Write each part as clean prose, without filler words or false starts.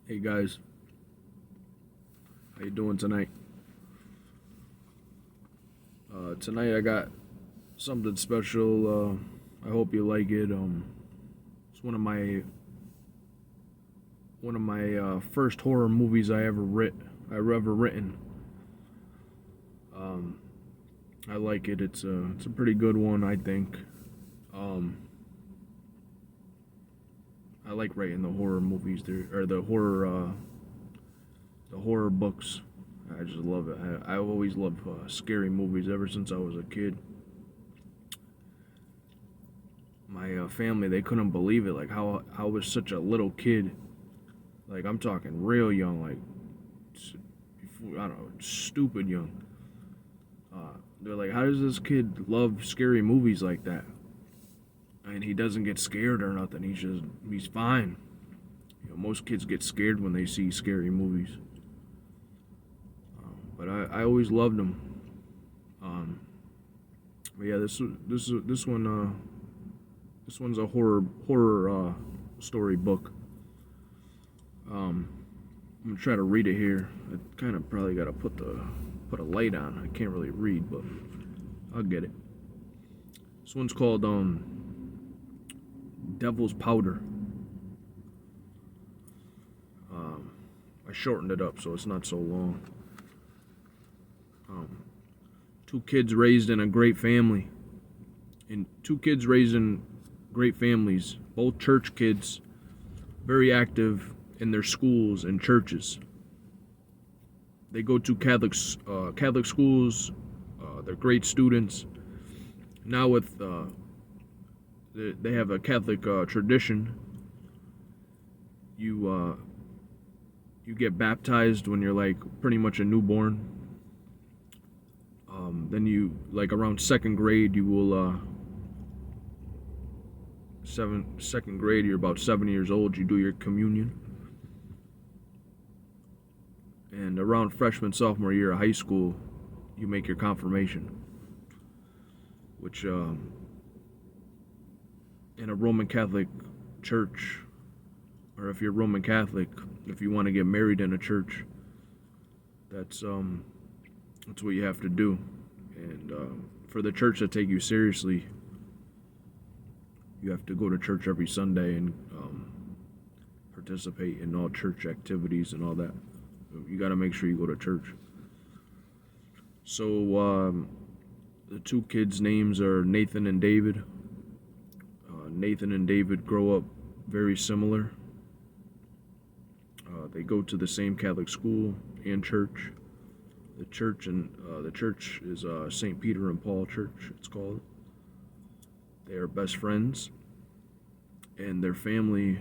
Hey guys, how you doing tonight? Tonight I got something special. I hope you like it. It's one of my first horror movies I ever written. Um, I like it. It's a pretty good one, I think. Um, I like writing the horror movies there or the horror books. I just love it. I always loved scary movies ever since I was a kid. My family, they couldn't believe it, like how I was such a little kid. Like I'm talking real young, like I don't know, stupid young. They're like, how does this kid love scary movies like that? And he doesn't get scared or nothing. He's fine. Most kids get scared when they see scary movies. But I always loved them. Um, but yeah, this one's a horror story book. Um, I'm gonna try to read it here. I kind of probably gotta put a light on. I can't really read, but I'll get it. This one's called Devil's Powder. Um, I shortened it up so it's not so long. Um, two kids raised in a great family, and two kids raised in great families. Both church kids, very active in their schools and churches. They go to Catholic schools. They're great students. Now they have a Catholic tradition. You you get baptized when you're like pretty much a newborn. Then you like around second grade you will second grade you're about 7 years old. You do your communion, and around freshman sophomore year of high school you make your confirmation, which in a Roman Catholic church, or if you're Roman Catholic, if you want to get married in a church, that's that's what you have to do. And for the church to take you seriously, you have to go to church every Sunday and participate in all church activities and all that. You got to make sure you go to church. So the two kids' names are Nathan and David. Nathan and David grow up very similar. They go to the same Catholic school and church. The church is St. Peter and Paul Church. It's called. They are best friends, and their families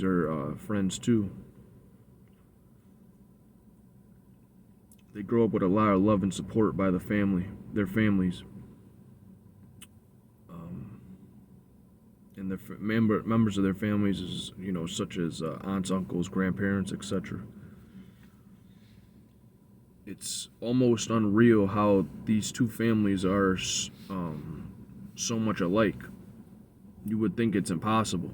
are friends too. They grow up with a lot of love and support by their families, and the members of their families is such as aunts, uncles, grandparents, etc. It's almost unreal how these two families are so much alike. You would think it's impossible.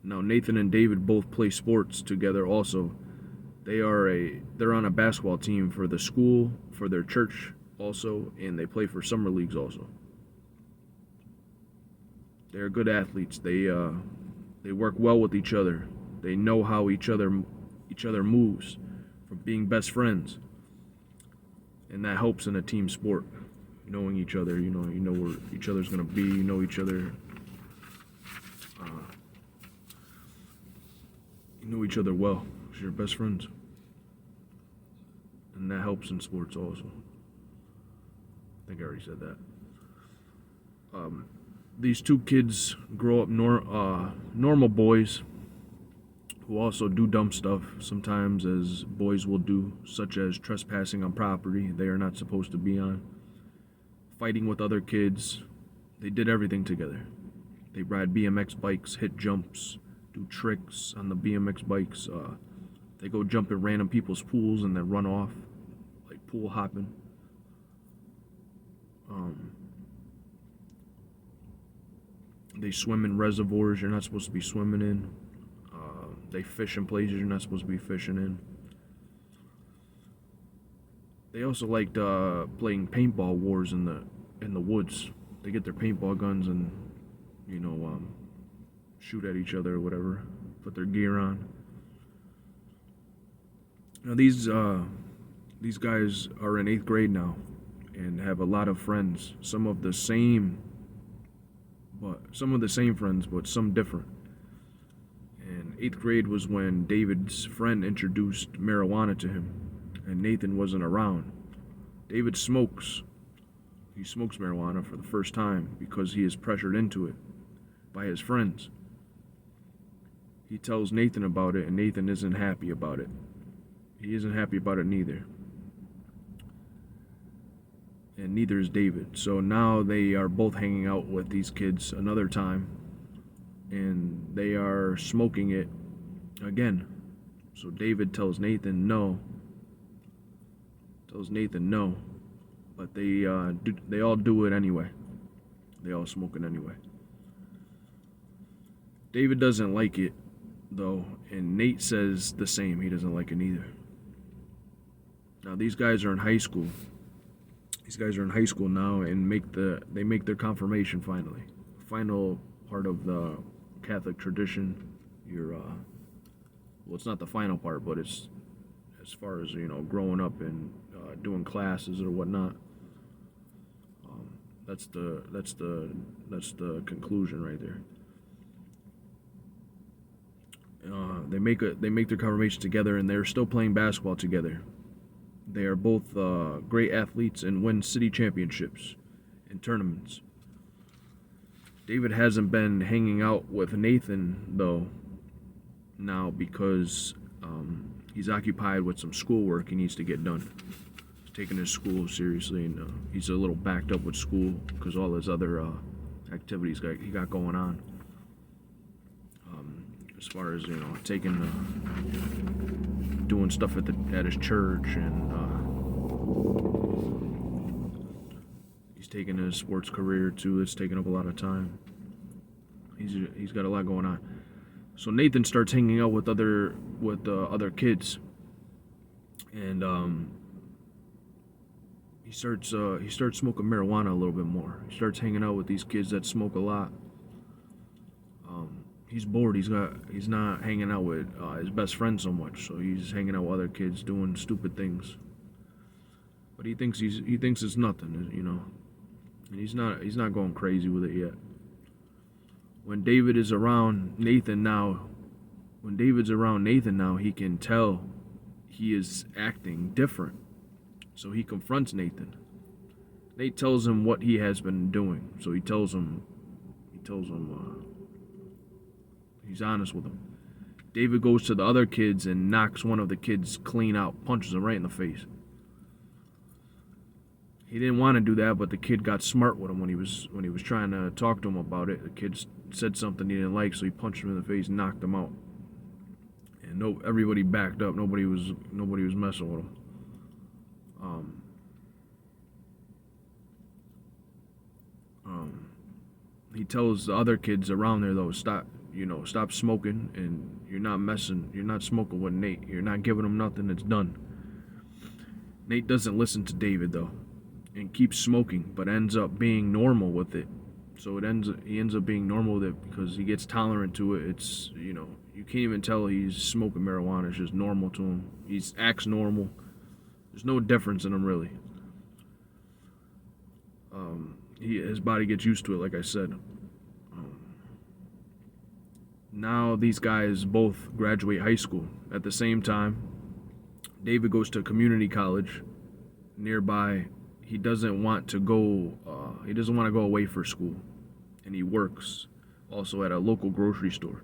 Now Nathan and David both play sports together. Also, they're on a basketball team for the school, for their church also, and they play for summer leagues also. They're good athletes. They work well with each other. They know how each other moves from being best friends, and that helps in a team sport. Knowing each other, you know where each other's gonna be. You know each other. You know each other well. You're best friends, and that helps in sports also. I think I already said that. These two kids grow up normal boys who also do dumb stuff sometimes, as boys will do, such as trespassing on property they are not supposed to be on, fighting with other kids. They did everything together. They ride BMX bikes, hit jumps, do tricks on the BMX bikes. They go jump in random people's pools and then run off, like pool hopping. They swim in reservoirs you're not supposed to be swimming in. They fish in places you're not supposed to be fishing in. They also liked playing paintball wars in the woods. They get their paintball guns and shoot at each other or whatever. Put their gear on. Now these guys are in 8th grade now and have a lot of friends. Some of the same friends, but some different. And 8th grade was when David's friend introduced marijuana to him, and Nathan wasn't around. David smokes. He smokes marijuana for the first time because he is pressured into it by his friends. He tells Nathan about it, and Nathan isn't happy about it. He isn't happy about it neither. And neither is David. So now they are both hanging out with these kids another time, and they are smoking it again. So David tells Nathan no. But they all do it anyway. They all smoke it anyway. David doesn't like it though, and Nate says the same. He doesn't like it either. Now these guys are in high school. These guys are in high school now and they make their confirmation finally. Final part of the Catholic tradition. Well, it's not the final part, but it's as far as growing up and doing classes or whatnot. That's the conclusion right there. They make their confirmation together, and they're still playing basketball together. They are both great athletes and win city championships and tournaments. David hasn't been hanging out with Nathan though now because he's occupied with some schoolwork he needs to get done. He's taking his school seriously, and he's a little backed up with school because all his other activities he got going on. As far as doing stuff at his church, and he's taking his sports career too. It's taking up a lot of time. He's got a lot going on. So Nathan starts hanging out with other kids, and he starts smoking marijuana a little bit more. He starts hanging out with these kids that smoke a lot. He's bored. He's not hanging out with his best friend so much, so he's hanging out with other kids doing stupid things. But he thinks it's nothing, and he's not going crazy with it yet. When David's around Nathan now, he can tell he is acting different. So he confronts Nathan. Nate tells him what he has been doing. So he tells him he's honest with him. David goes to the other kids and knocks one of the kids clean out, punches him right in the face. He didn't want to do that, but the kid got smart with him when he was trying to talk to him about it. The kid said something he didn't like, so he punched him in the face and knocked him out. And everybody backed up. Nobody was messing with him. He tells the other kids around there though, stop smoking, and you're not smoking with Nate. You're not giving him nothing. It's done. Nate doesn't listen to David though, and keeps smoking, but ends up being normal with it. So he ends up being normal with it because he gets tolerant to it. It's you can't even tell he's smoking marijuana. It's just normal to him. He acts normal. There's no difference in him really. His body gets used to it, like I said. Now these guys both graduate high school at the same time. David goes to community college nearby. He doesn't want to go. He doesn't want to go away for school, and he works also at a local grocery store.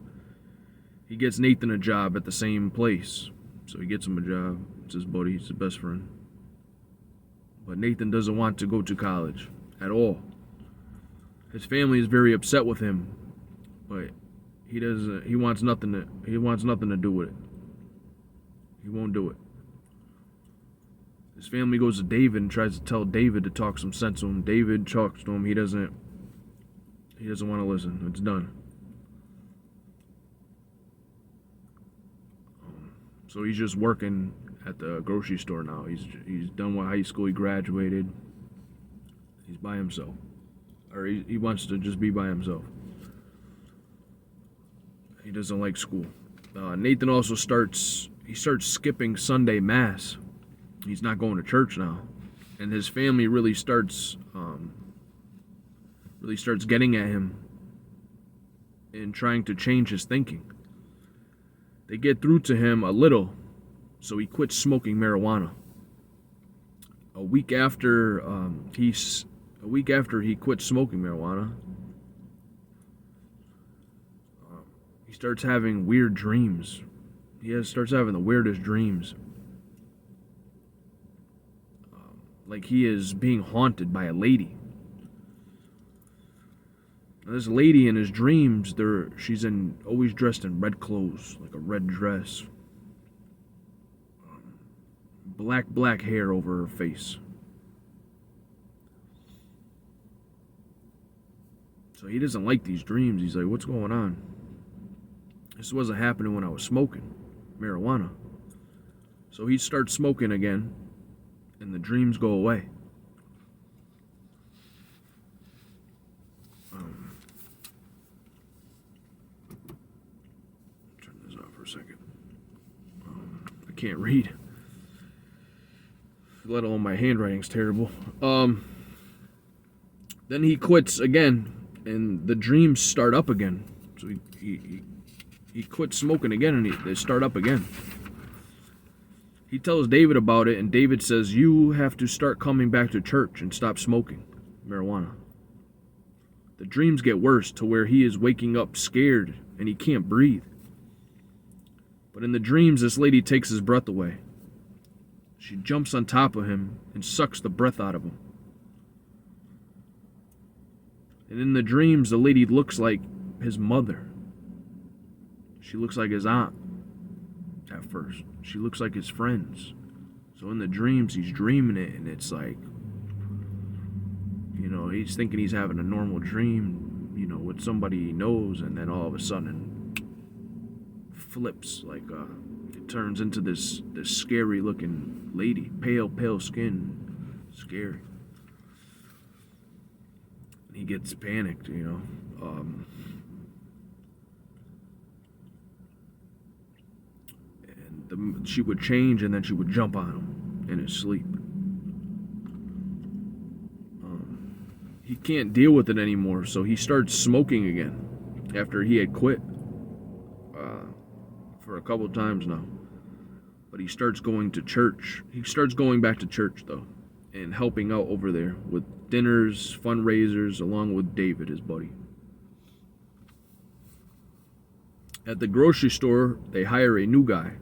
He gets Nathan a job at the same place, so he gets him a job. It's his buddy. It's his best friend. But Nathan doesn't want to go to college at all. His family is very upset with him, but he doesn't. He wants nothing to do with it. He won't do it. His family goes to David and tries to tell David to talk some sense to him. David talks to him. He doesn't want to listen. It's done. So he's just working at the grocery store now. He's done with high school. He graduated. He's by himself, or he wants to just be by himself. He doesn't like school. Nathan also starts skipping Sunday mass. He's not going to church now, and his family really starts getting at him and trying to change his thinking. They get through to him a little, so he quits smoking marijuana. A week after he quit smoking marijuana, he starts having weird dreams. He starts having the weirdest dreams. Like he is being haunted by a lady. Now, this lady in his dreams, she's always dressed in red clothes, like a red dress. Black hair over her face. So he doesn't like these dreams. He's like, what's going on? This wasn't happening when I was smoking marijuana. So he starts smoking again, and the dreams go away. Turn this off for a second. I can't read. Let alone my handwriting's terrible. Then he quits again, and the dreams start up again. So he quits smoking again, and they start up again. He tells David about it, and David says, you have to start coming back to church and stop smoking marijuana. The dreams get worse to where he is waking up scared and he can't breathe. But in the dreams, this lady takes his breath away. She jumps on top of him and sucks the breath out of him. And in the dreams, the lady looks like his mother. She looks like his aunt at first. She looks like his friends. So in the dreams, he's dreaming it, and it's like, he's thinking he's having a normal dream, with somebody he knows, and then all of a sudden, flips, like, it turns into this scary-looking lady, pale skin, scary. He gets panicked, she would change, and then she would jump on him in his sleep. He can't deal with it anymore, so he starts smoking again after he had quit for a couple times now. But he starts going to church. He starts going back to church, though, and helping out over there with dinners, fundraisers, along with David, his buddy. At the grocery store, they hire a new guy.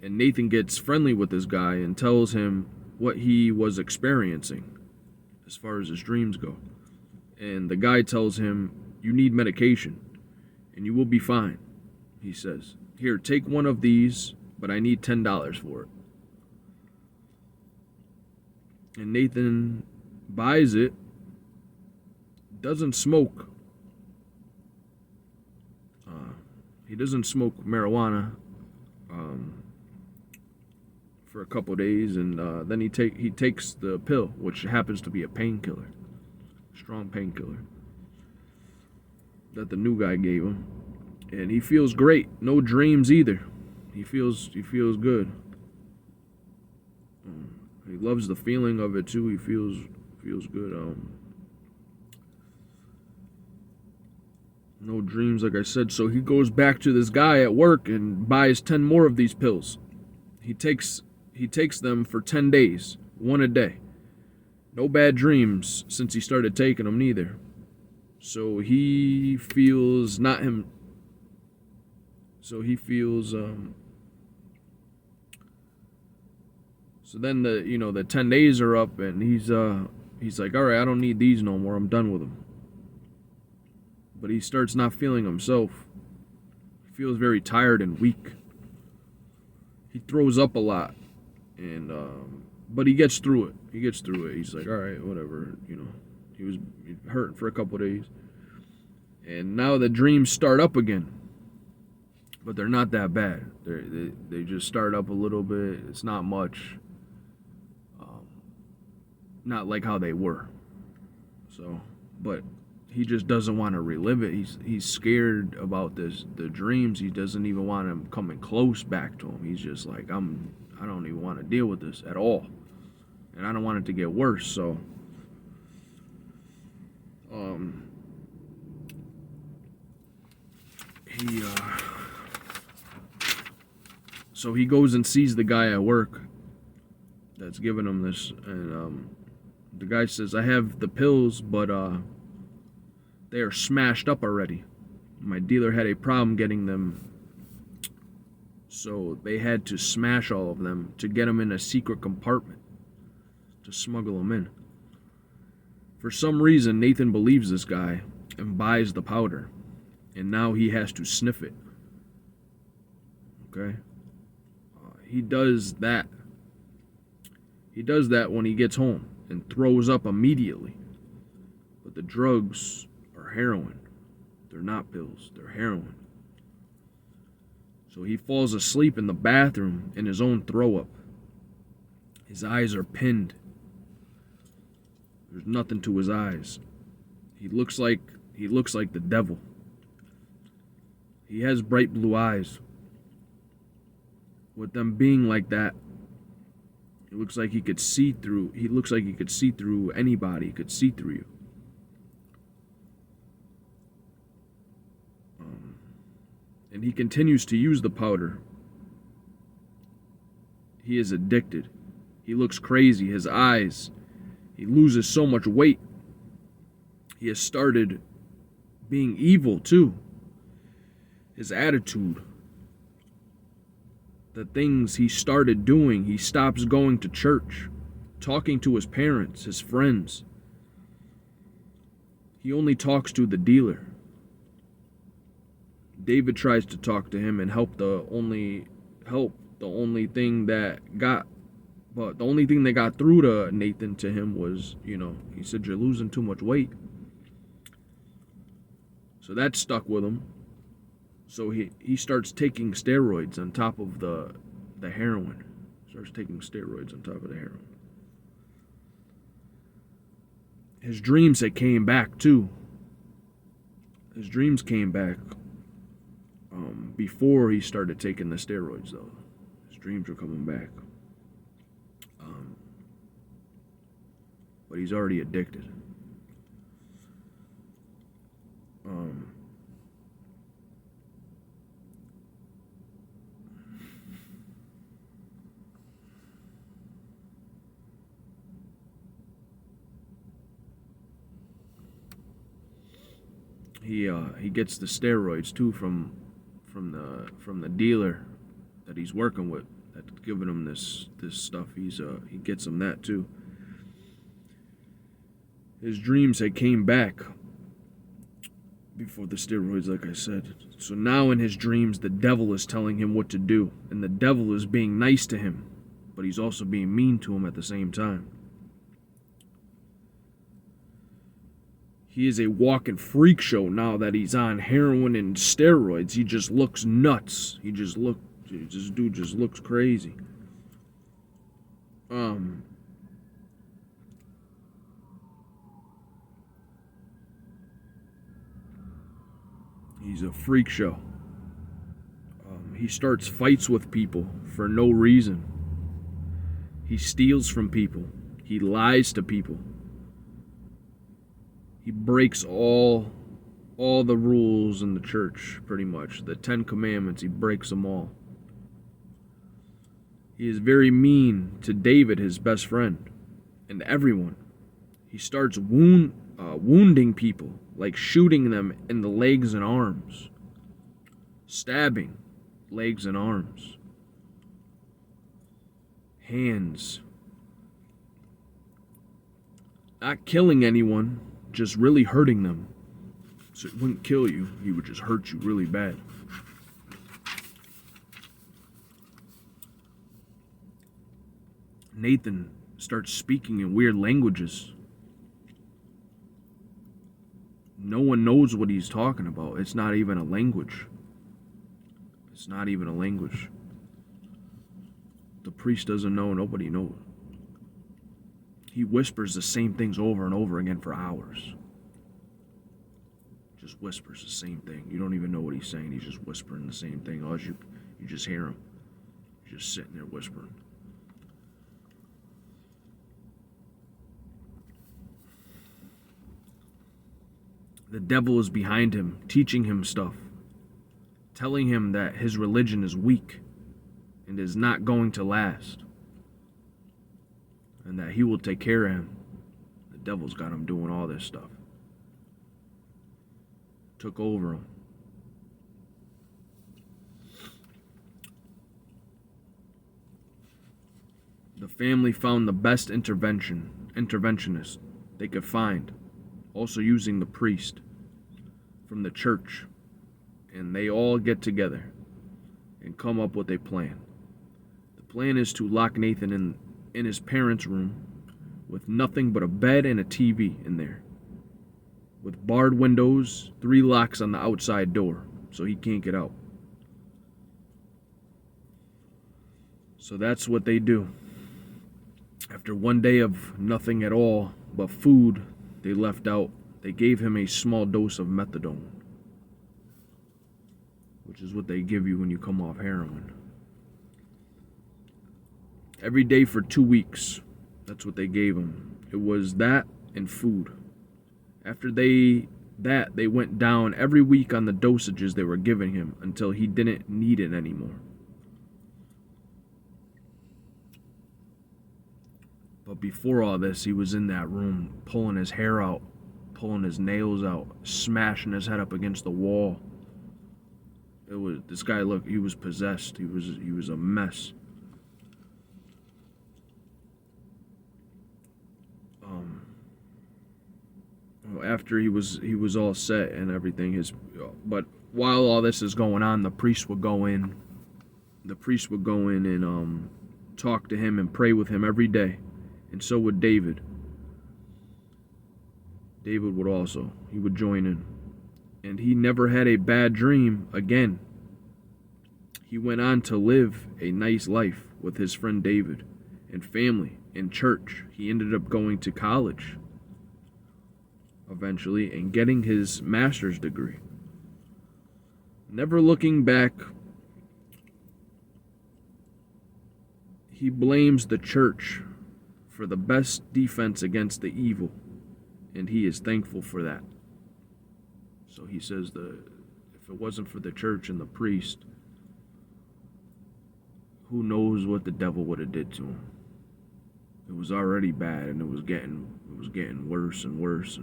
And Nathan gets friendly with this guy and tells him what he was experiencing as far as his dreams go. And the guy tells him, you need medication, and you will be fine, he says. Here, take one of these, but I need $10 for it. And Nathan buys it, doesn't smoke. He doesn't smoke marijuana for a couple days, and then he takes the pill, which happens to be a painkiller, strong painkiller that the new guy gave him, and he feels great. No dreams either. He feels good. He loves the feeling of it too. He feels good. No dreams, like I said. So he goes back to this guy at work and buys 10 more of these pills. He takes them for 10 days, one a day. No bad dreams since he started taking them neither. So he feels not him. So he feels So then the 10 days are up, and he's like, all right, I don't need these no more. I'm done with them. But he starts not feeling himself. He feels very tired and weak. He throws up a lot, and but he gets through it. He's like, all right, whatever. He was hurting for a couple of days, and now the dreams start up again. but they're not that bad. They just start up a little bit. It's not much. Not like how they were. So, but he just doesn't want to relive it. He's scared about the dreams. He doesn't even want them coming close back to him. He's just like, I don't even want to deal with this at all, and I don't want it to get worse. So, he goes and sees the guy at work that's giving him this, and the guy says, I have the pills, but they are smashed up already. My dealer had a problem getting them, so they had to smash all of them to get them in a secret compartment to smuggle them in. For some reason, Nathan believes this guy and buys the powder, and now he has to sniff it. Okay? He does that. He does that when he gets home and throws up immediately. But the drugs are heroin. They're not pills, they're heroin. So he falls asleep in the bathroom in his own throw up. His eyes are pinned. There's nothing to his eyes. He looks like the devil. He has bright blue eyes. With them being like that, it looks like he could see through. He looks like he could see through anybody. He could see through you. And he continues to use the powder. He is addicted. He looks crazy. His eyes. He loses so much weight. He has started being evil too. His attitude. The things he started doing. He stops going to church, talking to his parents, his friends. He only talks to the dealer. David tries to talk to him and help the only thing that got through to Nathan to him was, he said, you're losing too much weight. So that stuck with him. So he starts taking steroids on top of the heroin. Starts taking steroids on top of the heroin. His dreams had came back too. His dreams came back before he started taking the steroids though. His dreams were coming back. But he's already addicted. He gets the steroids too from the dealer that he's working with, that's giving him this stuff. He gets him that too. His dreams had came back before the steroids, like I said. So now in his dreams, the devil is telling him what to do, and the devil is being nice to him, but he's also being mean to him at the same time. He is a walking freak show now that he's on heroin and steroids. He just looks nuts. This dude just looks crazy. He's a freak show. He starts fights with people for no reason. He steals from people. He lies to people. He breaks all the rules in the church, pretty much. The 10 Commandments, he breaks them all. He is very mean to David, his best friend, and everyone. He starts wounding people, like shooting them in the legs and arms. Stabbing legs and arms. Hands. Not killing anyone, just really hurting them. So it wouldn't kill you, he would just hurt you really bad. Nathan starts speaking in weird languages. No one knows what he's talking about. It's not even a language. It's not even a language. The priest doesn't know, nobody knows. He whispers the same things over and over again for hours. Just whispers the same thing. You don't even know what he's saying. He's just whispering the same thing. All you just hear him. He's just sitting there whispering. The devil is behind him, teaching him stuff, telling him that his religion is weak and is not going to last, and that he will take care of him. The devil's got him doing all this stuff. Took over him. The family found the best interventionist they could find, also using the priest from the church, and they all get together and come up with a plan. The plan is to lock Nathan in his parents' room with nothing but a bed and a TV in there, with barred windows, 3 locks on the outside door, so he can't get out. So that's what they do. After one day of nothing at all but food they left out, they gave him a small dose of methadone, which is what they give you when you come off heroin. Every day for 2 weeks, that's what they gave him. It was that and food. After they went down every week on the dosages they were giving him until he didn't need it anymore. But before all this, he was in that room pulling his hair out, pulling his nails out, smashing his head up against the wall. This guy looked, he was possessed. He was a mess. After he was all set and everything, but while all this is going on, the priest would go in. The priest would go in and talk to him and pray with him every day, and so would David. David would also. He would join in, and he never had a bad dream again. He went on to live a nice life with his friend David and family and church. He ended up going to college eventually and getting his master's degree. Never looking back, he blames the church for the best defense against the evil, and he is thankful for that. So he says if it wasn't for the church and the priest, who knows what the devil would have did to him. It was already bad, and it was getting worse and worse.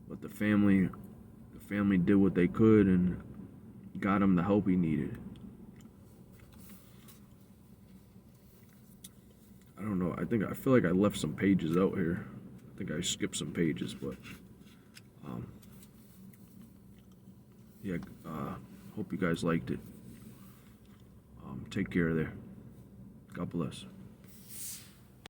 But the family did what they could and got him the help he needed. I don't know. I feel like I left some pages out here. I think I skipped some pages, but hope you guys liked it. Take care there. God bless.